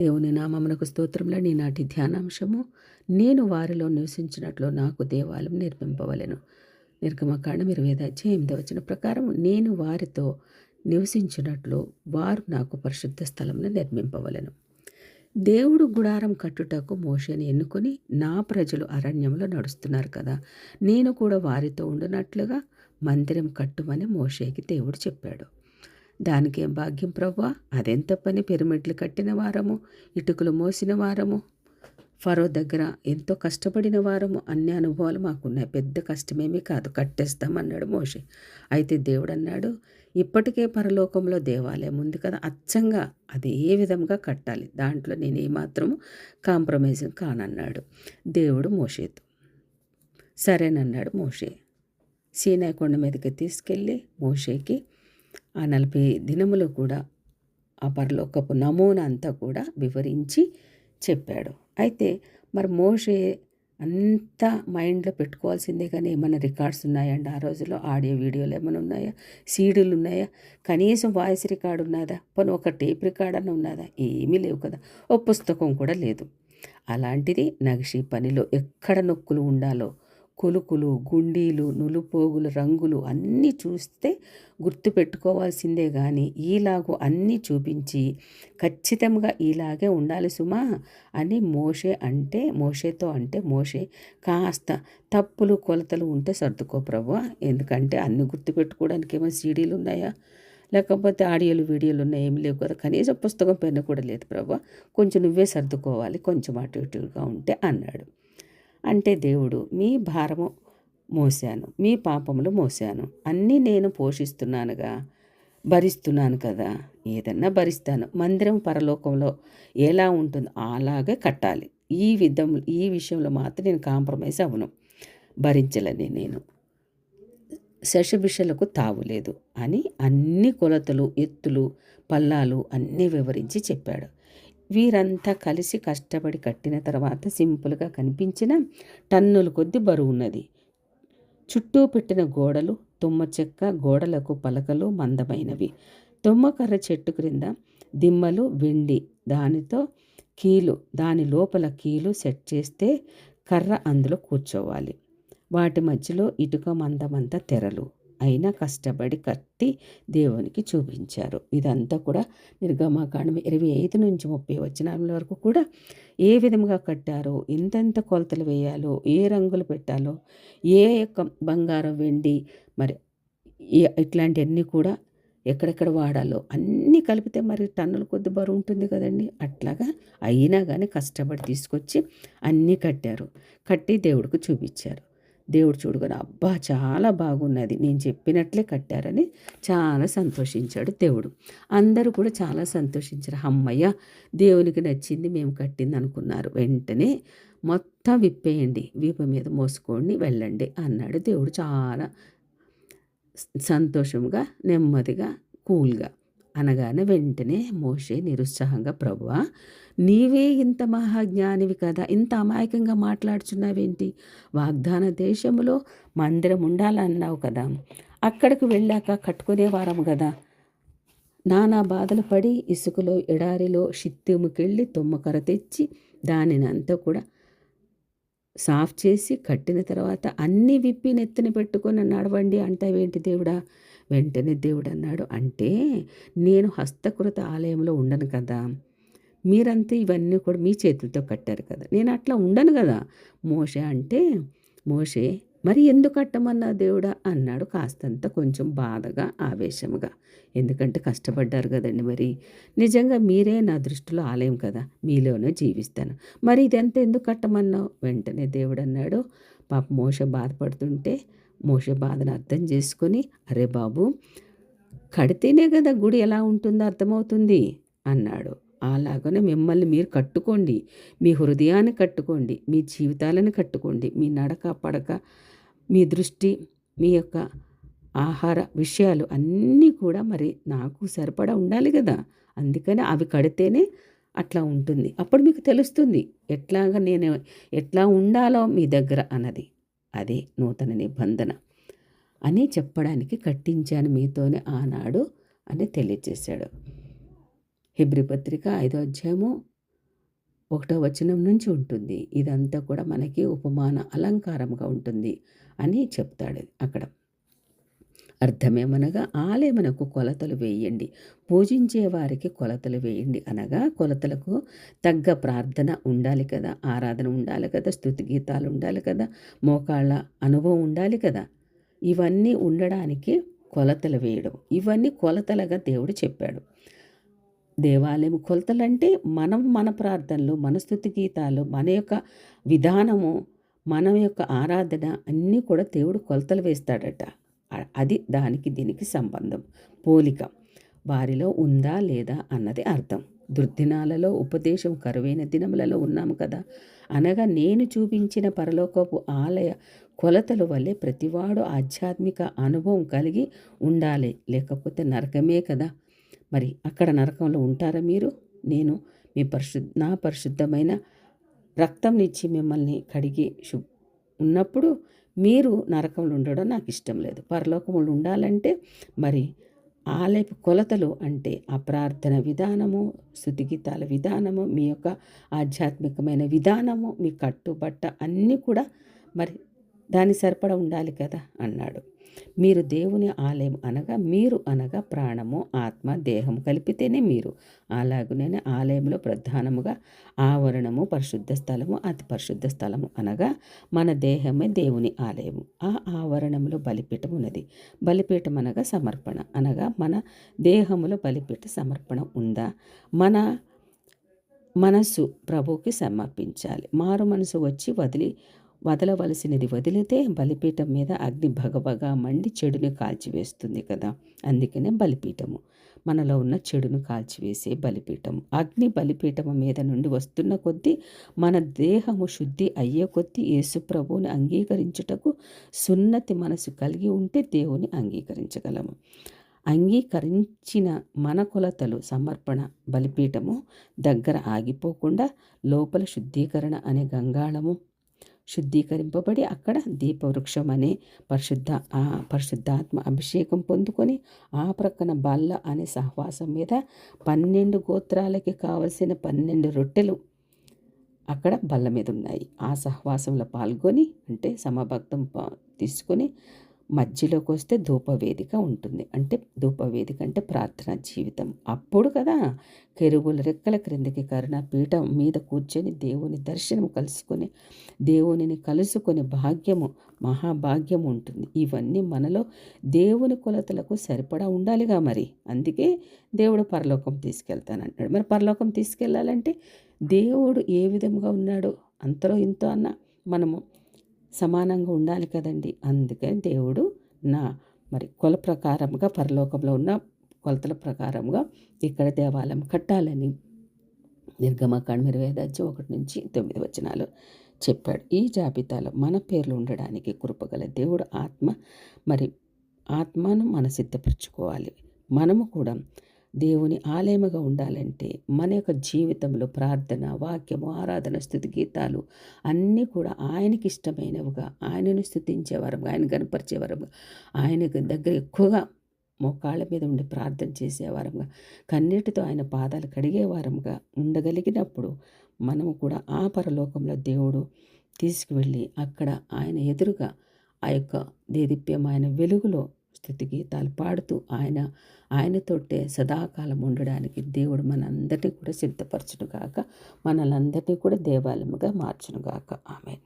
దేవుని నామమునకు స్తోత్రములు. ఈనాటి ధ్యానాంశము, నేను వారిలో నివసించినట్లు నాకు దేవాలయం నిర్మింపవలెను. నిర్గమకాండం 25:8 ప్రకారం, నేను వారితో నివసించినట్లు వారు నాకు పరిశుద్ధ స్థలమును నిర్మింపవలెను. దేవుడు గుడారం కట్టుటకు మోషేని ఎన్నుకొని, నా ప్రజలు అరణ్యంలో నడుస్తున్నారు కదా, నేను కూడా వారితో ఉండునట్లుగా మందిరం కట్టుమని మోషేకి దేవుడు చెప్పాడు. దానికేం భాగ్యం ప్రభువా, అదెంత పని! పిరమిడ్లు కట్టిన వారము, ఇటుకలు మోసిన వారము, ఫరో దగ్గర ఎంతో కష్టపడిన వారము, అన్ని అనుభవాలు మాకున్నాయి, పెద్ద కష్టమేమీ కాదు, కట్టేస్తామన్నాడు మోషే. అయితే దేవుడు అన్నాడు, ఇప్పటికే పరలోకంలో దేవాలయం ఉంది కదా, అచ్చంగా అది ఏ విధంగా కట్టాలి, దాంట్లో నేను ఏమాత్రము కాంప్రమైజ్ కానన్నాడు దేవుడు మోషేతో. సరేనన్నాడు మోషే. సీనాయి కొండ మీదకి తీసుకెళ్ళి మోషేకి ఆ 40 దినములు కూడా ఆ పరలోకపు నమూనా అంతా కూడా వివరించి చెప్పాడు. అయితే మరి మోషే అంతా మైండ్లో పెట్టుకోవాల్సిందే, కానీ ఏమైనా రికార్డ్స్ ఉన్నాయండి ఆ రోజుల్లో? ఆడియో వీడియోలు ఏమైనా ఉన్నాయా? సీడీలు ఉన్నాయా? కనీసం వాయిస్ రికార్డు ఉన్నదా? పోనీ ఒక టేప్ రికార్డ్ అన్న ఉన్నదా? ఏమీ లేవు కదా. ఓ పుస్తకం కూడా లేదు. అలాంటిది నగిషీ పనిలో ఎక్కడ నొక్కులు ఉండాలో, కొలుకులు, గుండీలు, నులుపోగులు, రంగులు అన్నీ చూస్తే గుర్తుపెట్టుకోవాల్సిందే. కానీ ఈలాగూ అన్నీ చూపించి ఖచ్చితంగా ఇలాగే ఉండాలి సుమా అని మోషేతో అంటే మోషే కాస్త తప్పులు కొలతలు ఉంటే సర్దుకో ప్రభువా, ఎందుకంటే అన్నీ గుర్తుపెట్టుకోవడానికి ఏమైనా సీడీలు ఉన్నాయా, లేకపోతే ఆడియోలు వీడియోలు ఉన్నాయి? ఏమి లేవు కదా. కనీసం పుస్తకం పెన్ను కూడా లేదు ప్రభువా, కొంచెం నువ్వే సర్దుకోవాలి, కొంచెం అటు ఇటుగా ఉంటే అన్నాడు. అంటే దేవుడు, మీ భారము మోసాను, మీ పాపములు మోసాను, అన్నీ నేను పోషిస్తున్నానుగా, భరిస్తున్నాను కదా, ఏదన్నా భరిస్తాను. మందిరం పరలోకంలో ఎలా ఉంటుందో అలాగే కట్టాలి. ఈ విషయంలో మాత్రం నేను కాంప్రమైజ్ అవ్వను, భరించలేని నేను, శశబిషలకు తావులేదు అని అన్ని కొలతలు, ఎత్తులు, పల్లాలు అన్నీ వివరించి చెప్పాడు. వీరంతా కలిసి కష్టపడి కట్టిన తర్వాత సింపుల్గా కనిపించిన టన్నుల కొద్ది బరువు ఉన్నది. చుట్టూ పెట్టిన గోడలు తుమ్మ చెక్క, గోడలకు పలకలు మందమైనవి. తుమ్మకర్ర చెట్టు క్రింద దిమ్మలు వెండి, దానితో దాని లోపల కీలు సెట్ చేస్తే కర్ర అందులో కూర్చోవాలి. వాటి మధ్యలో ఇటుక మందమంతా తెరలు. అయినా కష్టపడి కట్టి దేవునికి చూపించారు. ఇదంతా కూడా నిర్గమకాండం 25-30 వరకు కూడా ఏ విధంగా కట్టారో, ఎంతెంత కొలతలు వేయాలో, ఏ రంగులు పెట్టాలో, ఏ యొక్క బంగారం, వెండి, మరి ఇట్లాంటివన్నీ కూడా ఎక్కడెక్కడ వాడాలో అన్నీ కలిపితే మరి టన్నుల కొద్ది బరువు ఉంటుంది కదండి. అట్లాగా అయినా కానీ కష్టపడి తీసుకొచ్చి అన్నీ కట్టారు. కట్టి దేవుడికి చూపించారు. దేవుడు చూడగానే, అబ్బా చాలా బాగున్నది, నేను చెప్పినట్లే కట్టారని చాలా సంతోషించాడు దేవుడు. అందరూ కూడా చాలా సంతోషించారు. అమ్మయ్య, దేవునికి నచ్చింది, మేము కట్టింది అనుకున్నారు. వెంటనే మొత్తం విప్పేయండి, వీపు మీద మోసుకోండి, వెళ్ళండి అన్నాడు దేవుడు. చాలా సంతోషంగా, నెమ్మదిగా, కూల్గా అనగానే వెంటనే మోషే నిరుత్సాహంగా, ప్రభువా, నీవే ఇంత మహాజ్ఞానివి కదా, ఇంత అమాయకంగా మాట్లాడుచున్నావేంటి? వాగ్దాన దేశంలో మందిరం ఉండాలన్నావు కదా, అక్కడికి వెళ్ళాక కట్టుకునేవారము కదా. నానా బాధలు పడి ఇసుకలో, ఎడారిలో, షిత్తీముకెళ్ళి తుమ్మకర్ర తెచ్చి దానిని అంతా కూడా సాఫ్ చేసి కట్టిన తర్వాత అన్నీ విప్పి నెత్తిన పెట్టుకొని నడవండి అంటావేంటి దేవుడా? వెంటనే దేవుడు అన్నాడు, అంటే నేను హస్తకృత ఆలయంలో ఉండను కదా, మీరంతా ఇవన్నీ కూడా మీ చేతులతో కట్టారు కదా, నేను అట్లా ఉండను కదా. మోషే మరి ఎందుకు కట్టమన్నా దేవుడా అన్నాడు, కాస్తంత కొంచెం బాధగా, ఆవేశముగా. ఎందుకంటే కష్టపడ్డారు కదండి. మరి నిజంగా మీరే నా దృష్టిలో ఆలయం కదా, మీలోనే జీవిస్తాను, మరి ఇదంతా ఎందుకు కట్టమన్నావు? వెంటనే దేవుడు అన్నాడు, పాప మోషే బాధపడుతుంటే మోషే బాధను అర్థం చేసుకొని, అరే బాబు, కడితేనే కదా గుడి ఎలా ఉంటుందో అర్థమవుతుంది అన్నాడు. అలాగనే మిమ్మల్ని మీరు కట్టుకోండి, మీ హృదయాన్ని కట్టుకోండి, మీ జీవితాలను కట్టుకోండి, మీ నడక పడక, మీ దృష్టి, మీ యొక్క ఆహార విషయాలు అన్నీ కూడా మరి నాకు సరిపడా ఉండాలి కదా. అందుకని అవి కడితేనే అట్లా ఉంటుంది. అప్పుడు మీకు తెలుస్తుంది నేను ఎట్లా ఉండాలో మీ దగ్గర అన్నది. అదే నూతన నిబంధన అని చెప్పడానికి కట్టించాను మీతోనే ఆనాడు అని తెలియజేశాడు. హెబ్రీ పత్రిక 5వ అధ్యాయము ఒకటో వచనం నుంచి ఉంటుంది. ఇదంతా కూడా మనకి ఉపమాన అలంకారంగా ఉంటుంది అని చెప్తాడు అక్కడ. అర్థమేమనగా ఆలయమునకు కొలతలు వేయండి, పూజించే వారికి కొలతలు వేయండి అనగా కొలతలకు తగ్గ ప్రార్థన ఉండాలి కదా, ఆరాధన ఉండాలి కదా, స్తుతి గీతాలు ఉండాలి కదా, మోకాళ్ళ అనుభవం ఉండాలి కదా. ఇవన్నీ ఉండడానికి కొలతలు వేయడం, ఇవన్నీ కొలతలుగా దేవుడు చెప్పాడు. దేవాలయం కొలతలంటే మనం మన ప్రార్థనలు, మన స్తుతి గీతాలు, మన యొక్క విధానము, మన యొక్క ఆరాధన అన్నీ కూడా దేవుడు కొలతలు వేస్తాడట. అది దానికి దీనికి సంబంధం, పోలిక. వారిలో ఉందా లేదా అన్నది అర్థం. దుర్దినాలలో ఉపదేశం కరువైన దినములలో ఉన్నాము కదా. అనగా నేను చూపించిన పరలోకపు ఆలయ కొలతల వల్లే ప్రతివాడు ఆధ్యాత్మిక అనుభవం కలిగి ఉండాలి, లేకపోతే నరకమే కదా. మరి అక్కడ నరకంలో ఉంటారా మీరు? నేను మీ నా పరిశుద్ధమైన రక్తంనిచ్చి మిమ్మల్ని కడిగి ఉన్నప్పుడు మీరు నరకంలో ఉండడం నాకు ఇష్టం లేదు. పరలోకములు ఉండాలంటే మరి ఆలయపు కొలతలు అంటే ఆ ప్రార్థన విధానము, స్తుతిగీతాల విధానము, మీ యొక్క ఆధ్యాత్మికమైన విధానము, మీ కట్టుబట్ట అన్నీ కూడా మరి దాని సరిపడా ఉండాలి కదా అన్నాడు. మీరు దేవుని ఆలయం అనగా మీరు అనగా ప్రాణము, ఆత్మ, దేహం కలిపితేనే మీరు. అలాగునే ఆలయంలో ప్రధానముగా ఆవరణము, పరిశుద్ధ స్థలము, అతి పరిశుద్ధ స్థలము అనగా మన దేహమే దేవుని ఆలయము. ఆ ఆవరణంలో బలిపీఠం ఉన్నది. బలిపీఠం అనగా సమర్పణ, అనగా మన దేహములో బలిపీఠ సమర్పణ ఉందా? మన మనస్సు ప్రభువుకి సమర్పించాలి. మారు మనసు వచ్చి వదలవలసినది వదిలితే బలిపీఠం మీద అగ్ని భగభగ మండి చెడుని కాల్చివేస్తుంది కదా. అందుకనే బలిపీఠము మనలో ఉన్న చెడును కాల్చివేసే బలిపీఠం. అగ్ని బలిపీఠము మీద నుండి వస్తున్న కొద్దీ మన దేహము శుద్ధి అయ్యే కొద్దీ యేసు ప్రభువుని అంగీకరించుటకు సున్నతి మనసు కలిగి ఉంటే దేవుని అంగీకరించగలము. అంగీకరించిన మన కొలతలు సమర్పణ బలిపీఠము దగ్గర ఆగిపోకుండా లోపల శుద్ధీకరణ అనే గంగాళము శుద్ధీకరింపబడి అక్కడ దీపవృక్షం అనే పరిశుద్ధాత్మ అభిషేకం పొందుకొని ఆ ప్రక్కన బల్ల అనే సహవాసం మీద 12 గోత్రాలకి కావలసిన 12 రొట్టెలు అక్కడ బల్ల మీద ఉన్నాయి. ఆ సహవాసంలో పాల్గొని అంటే సమభక్తం తీసుకొని మధ్యలోకి వస్తే ధూపవేదిక ఉంటుంది. అంటే ధూపవేదిక అంటే ప్రార్థనా జీవితం. అప్పుడు కదా కెరూబుల రెక్కల క్రిందకి కరుణ పీఠం మీద కూర్చొని దేవుని దర్శనం దేవునిని కలుసుకొని భాగ్యము, మహాభాగ్యము ఉంటుంది. ఇవన్నీ మనలో దేవుని కొలతలకు సరిపడా ఉండాలిగా మరి. అందుకే దేవుడు పరలోకం తీసుకెళ్తానంటాడు. మరి పరలోకం తీసుకెళ్ళాలంటే దేవుడు ఏ విధంగా ఉన్నాడో అంతలో ఇంతో అన్న మనము సమానంగా ఉండాలి కదండి. అందుకని దేవుడు మరి కొల ప్రకారంగా పరలోకంలో ఉన్న కొలతల ప్రకారంగా ఇక్కడ దేవాలయం కట్టాలని నిర్గమకాండం 25:1-9 చెప్పాడు. ఈ జాబితాలో మన పేర్లు ఉండడానికి కృపగల దేవుడు ఆత్మను మన సిద్ధపరచుకోవాలి. మనము కూడా దేవుని ఆలయముగా ఉండాలంటే మన యొక్క జీవితంలో ప్రార్థన, వాక్యము, ఆరాధన, స్తుతి గీతాలు అన్నీ కూడా ఆయనకి ఇష్టమైనవిగా, ఆయనను స్తుతించేవారుగా, ఆయన కనపరిచేవారుగా, ఆయన దగ్గర ఎక్కువగా మోకాళ్ళ మీద ఉండి ప్రార్థన చేసేవారంగా, కన్నీటితో ఆయన పాదాలు కడిగేవారంగా ఉండగలిగినప్పుడు మనము కూడా ఆ పరలోకంలో దేవుడు తీసుకువెళ్ళి అక్కడ ఆయన ఎదురుగా ఆ యొక్క దేదీప్యమైన వెలుగులో స్తుతి గీతాలు పాడుతూ ఆయనతోటే సదాకాలం ఉండడానికి దేవుడు మనందరినీ కూడా సిద్ధపరచును గాక, మనలందరినీ కూడా దేవాలయముగా మార్చును గాక. ఆమేన్.